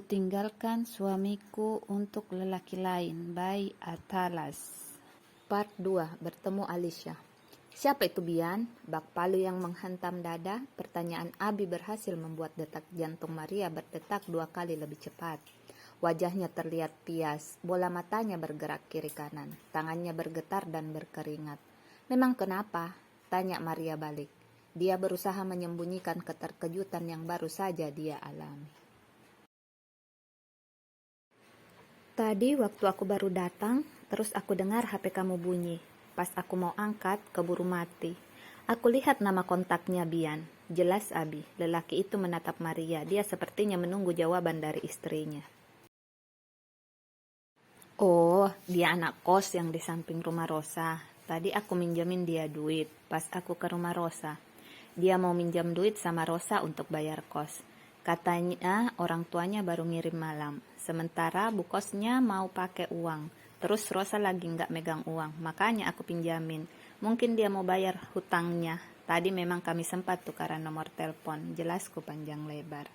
Kutinggalkan suamiku untuk lelaki lain by Atalas. Part 2. Bertemu Alicia. Siapa itu Bian? Bak palu yang menghantam dada. Pertanyaan Abi berhasil membuat detak jantung Maria berdetak 2 kali lebih cepat. Wajahnya terlihat pias, bola matanya bergerak kiri kanan, tangannya bergetar dan berkeringat. Memang kenapa? Tanya Maria balik. Dia berusaha menyembunyikan keterkejutan yang baru saja dia alami. Tadi waktu aku baru datang, terus aku dengar HP kamu bunyi. Pas aku mau angkat, keburu mati. Aku lihat nama kontaknya Bian. Jelas Abi, lelaki itu menatap Maria. Dia sepertinya menunggu jawaban dari istrinya. Oh, dia anak kos yang di samping rumah Rosa. Tadi aku minjemin dia duit pas aku ke rumah Rosa. Dia mau minjam duit sama Rosa untuk bayar kos. Katanya orang tuanya baru ngirim malam. Sementara bu kosnya mau pakai uang. Terus Rosa lagi nggak megang uang. Makanya aku pinjamin. Mungkin dia mau bayar hutangnya. Tadi memang kami sempat tukaran nomor telepon. Jelasku panjang lebar.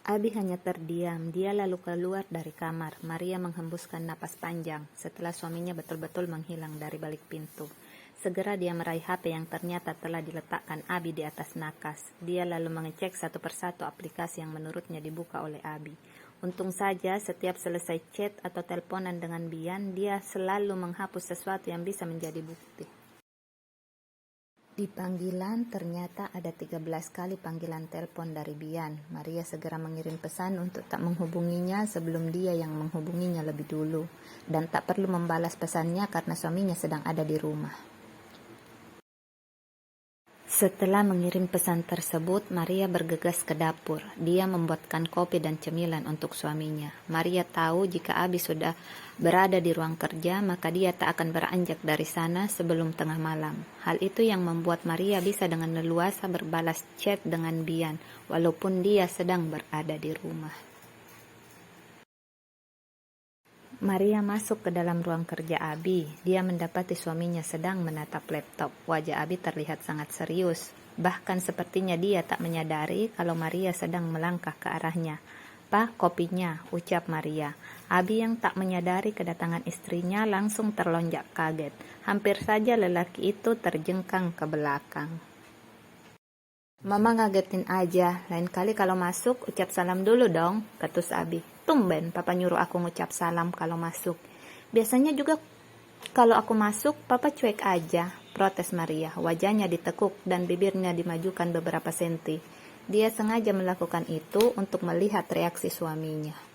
Abi hanya terdiam. Dia lalu keluar dari kamar. Maria menghembuskan napas panjang setelah suaminya betul-betul menghilang dari balik pintu. Segera dia meraih HP yang ternyata telah diletakkan Abi di atas nakas. Dia lalu mengecek satu persatu aplikasi yang menurutnya dibuka oleh Abi. Untung saja setiap selesai chat atau teleponan dengan Bian, dia selalu menghapus sesuatu yang bisa menjadi bukti. Di panggilan ternyata ada 13 kali panggilan telepon dari Bian. Maria segera mengirim pesan untuk tak menghubunginya sebelum dia yang menghubunginya lebih dulu. Dan tak perlu membalas pesannya karena suaminya sedang ada di rumah. Setelah mengirim pesan tersebut, Maria bergegas ke dapur. Dia membuatkan kopi dan cemilan untuk suaminya. Maria tahu jika Abi sudah berada di ruang kerja, maka dia tak akan beranjak dari sana sebelum tengah malam. Hal itu yang membuat Maria bisa dengan leluasa berbalas chat dengan Bian, walaupun dia sedang berada di rumah. Maria masuk ke dalam ruang kerja Abi. Dia mendapati suaminya sedang menatap laptop. Wajah Abi terlihat sangat serius. Bahkan sepertinya dia tak menyadari kalau Maria sedang melangkah ke arahnya. "Pak, kopinya," ucap Maria. Abi yang tak menyadari kedatangan istrinya langsung terlonjak kaget. Hampir saja lelaki itu terjengkang ke belakang. "Mama ngagetin aja, lain kali kalau masuk ucap salam dulu dong," ketus Abi. "Tumben papa nyuruh aku ngucap salam kalau masuk. Biasanya juga kalau aku masuk papa cuek aja," protes Maria. Wajahnya ditekuk dan bibirnya dimajukan beberapa senti. Dia sengaja melakukan itu untuk melihat reaksi suaminya.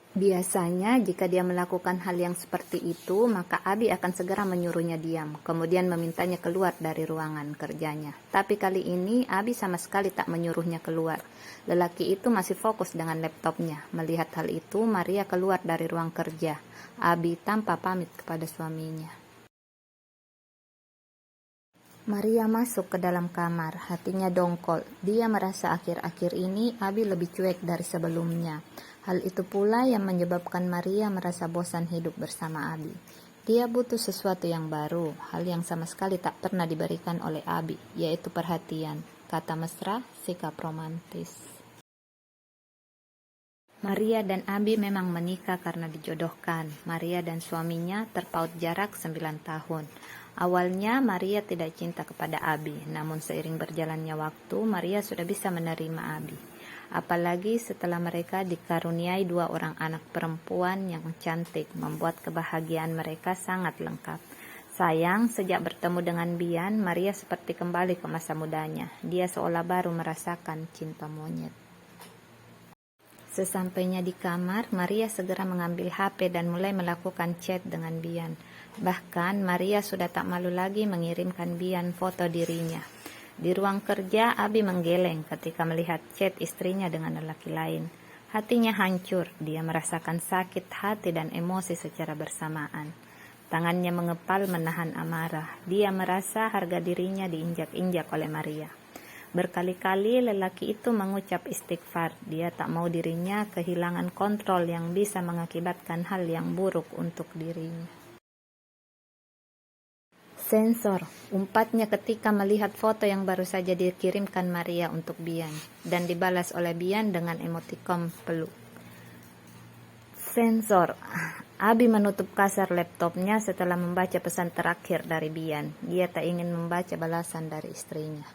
Biasanya jika dia melakukan hal yang seperti itu, maka Abi akan segera menyuruhnya diam, kemudian memintanya keluar dari ruangan kerjanya. Tapi kali ini Abi sama sekali tak menyuruhnya keluar. Lelaki itu masih fokus dengan laptopnya. Melihat hal itu, Maria keluar dari ruang kerja. Abi tanpa pamit kepada suaminya. Maria masuk ke dalam kamar, hatinya dongkol. Dia merasa akhir-akhir ini Abi lebih cuek dari sebelumnya. Hal itu pula yang menyebabkan Maria merasa bosan hidup bersama Abi. Dia butuh sesuatu yang baru, hal yang sama sekali tak pernah diberikan oleh Abi, yaitu perhatian. Kata mesra, sikap romantis. Maria dan Abi memang menikah karena dijodohkan. Maria dan suaminya terpaut jarak 9 tahun. Awalnya Maria tidak cinta kepada Abi, namun seiring berjalannya waktu, Maria sudah bisa menerima Abi. Apalagi setelah mereka dikaruniai 2 orang anak perempuan yang cantik, membuat kebahagiaan mereka sangat lengkap. Sayang, sejak bertemu dengan Bian, Maria seperti kembali ke masa mudanya. Dia seolah baru merasakan cinta monyet. Sesampainya di kamar, Maria segera mengambil HP dan mulai melakukan chat dengan Bian. Bahkan Maria sudah tak malu lagi mengirimkan Bian foto dirinya. Di ruang kerja, Abi menggeleng ketika melihat chat istrinya dengan lelaki lain. Hatinya hancur, dia merasakan sakit hati dan emosi secara bersamaan. Tangannya mengepal menahan amarah. Dia merasa harga dirinya diinjak-injak oleh Maria. Berkali-kali lelaki itu mengucap istighfar. Dia tak mau dirinya kehilangan kontrol yang bisa mengakibatkan hal yang buruk untuk dirinya. Sensor, umpatnya ketika melihat foto yang baru saja dikirimkan Maria untuk Bian, dan dibalas oleh Bian dengan emoticon peluk. Sensor, Abi menutup kasar laptopnya setelah membaca pesan terakhir dari Bian. Dia tak ingin membaca balasan dari istrinya.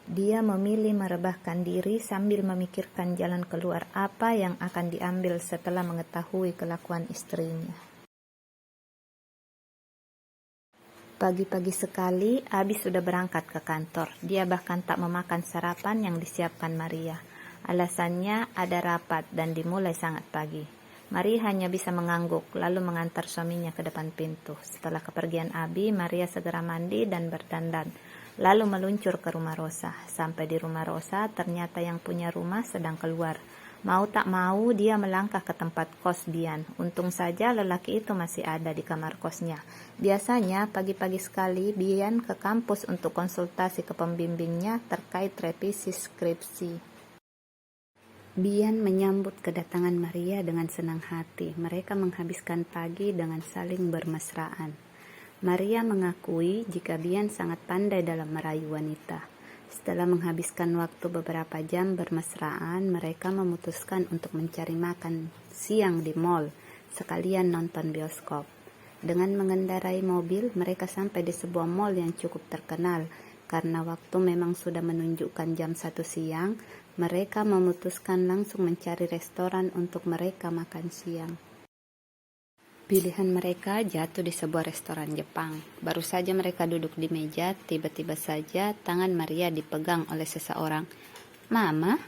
Dia memilih merebahkan diri sambil memikirkan jalan keluar apa yang akan diambil setelah mengetahui kelakuan istrinya. Pagi-pagi sekali, Abi sudah berangkat ke kantor. Dia bahkan tak memakan sarapan yang disiapkan Maria. Alasannya ada rapat dan dimulai sangat pagi. Maria hanya bisa mengangguk, lalu mengantar suaminya ke depan pintu. Setelah kepergian Abi, Maria segera mandi dan berdandan, lalu meluncur ke rumah Rosa. Sampai di rumah Rosa, ternyata yang punya rumah sedang keluar. Mau tak mau, dia melangkah ke tempat kos Bian. Untung saja lelaki itu masih ada di kamar kosnya. Biasanya, pagi-pagi sekali, Bian ke kampus untuk konsultasi ke pembimbingnya terkait revisi skripsi. Bian menyambut kedatangan Maria dengan senang hati. Mereka menghabiskan pagi dengan saling bermesraan. Maria mengakui jika Bian sangat pandai dalam merayu wanita. Setelah menghabiskan waktu beberapa jam bermesraan, mereka memutuskan untuk mencari makan siang di mall, sekalian nonton bioskop. Dengan mengendarai mobil, mereka sampai di sebuah mall yang cukup terkenal. Karena waktu memang sudah menunjukkan jam 1 siang, mereka memutuskan langsung mencari restoran untuk mereka makan siang. Pilihan mereka jatuh di sebuah restoran Jepang. Baru saja mereka duduk di meja, tiba-tiba saja tangan Maria dipegang oleh seseorang. "Mama?"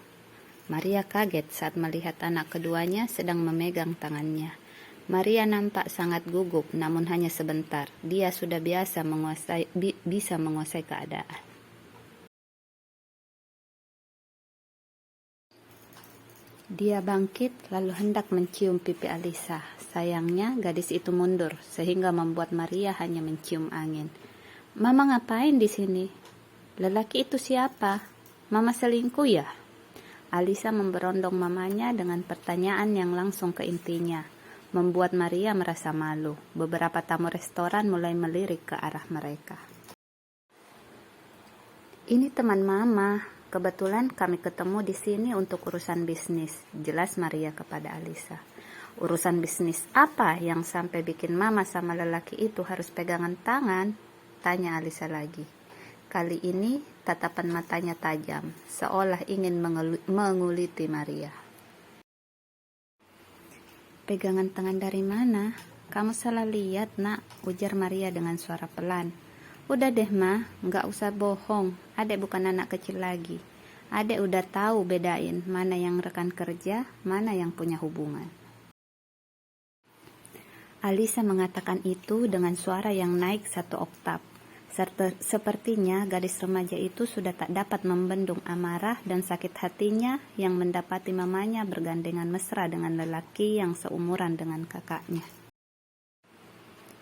Maria kaget saat melihat anak keduanya sedang memegang tangannya. Maria nampak sangat gugup, namun hanya sebentar. Dia sudah bisa menguasai keadaan. Dia bangkit lalu hendak mencium pipi Alisa. Sayangnya gadis itu mundur sehingga membuat Maria hanya mencium angin. "Mama ngapain di sini? Lelaki itu siapa? Mama selingkuh ya?" Alisa memberondong mamanya dengan pertanyaan yang langsung ke intinya, membuat Maria merasa malu. Beberapa tamu restoran mulai melirik ke arah mereka. "Ini teman Mama. Kebetulan kami ketemu di sini untuk urusan bisnis," jelas Maria kepada Alisa. "Urusan bisnis apa yang sampai bikin Mama sama lelaki itu harus pegangan tangan?" tanya Alisa lagi. Kali ini tatapan matanya tajam, seolah ingin menguliti Maria. "Pegangan tangan dari mana? Kamu salah lihat, Nak," ujar Maria dengan suara pelan. "Udah deh, Ma, nggak usah bohong. Adek bukan anak kecil lagi. Adek udah tahu bedain mana yang rekan kerja, mana yang punya hubungan." Alisa mengatakan itu dengan suara yang naik 1 oktav. Sepertinya gadis remaja itu sudah tak dapat membendung amarah dan sakit hatinya yang mendapati mamanya bergandengan mesra dengan lelaki yang seumuran dengan kakaknya.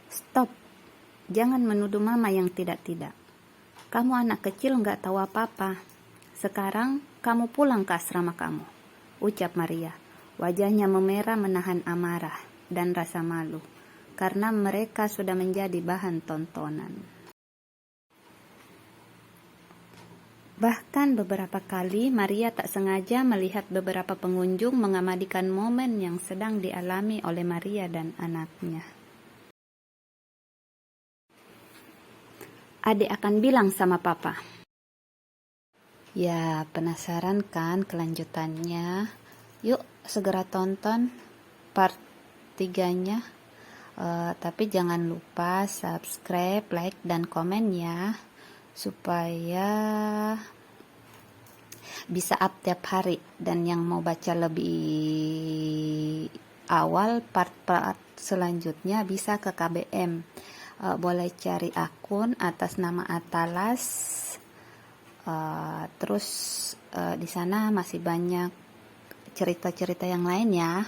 "Stop! Jangan menuduh Mama yang tidak-tidak. Kamu anak kecil nggak tahu apa-apa. Sekarang kamu pulang ke asrama kamu," ucap Maria. Wajahnya memerah menahan amarah dan rasa malu, karena mereka sudah menjadi bahan tontonan. Bahkan beberapa kali Maria tak sengaja melihat beberapa pengunjung mengabadikan momen yang sedang dialami oleh Maria dan anaknya. "Adek akan bilang sama Papa." Ya, penasaran kan kelanjutannya? Yuk segera tonton part 3-nya. Tapi jangan lupa subscribe, like, dan komen ya, supaya bisa up tiap hari. Dan yang mau baca lebih awal part-part selanjutnya bisa ke KBM. Boleh cari akun atas nama Atalas. Terus di sana masih banyak cerita-cerita yang lain ya.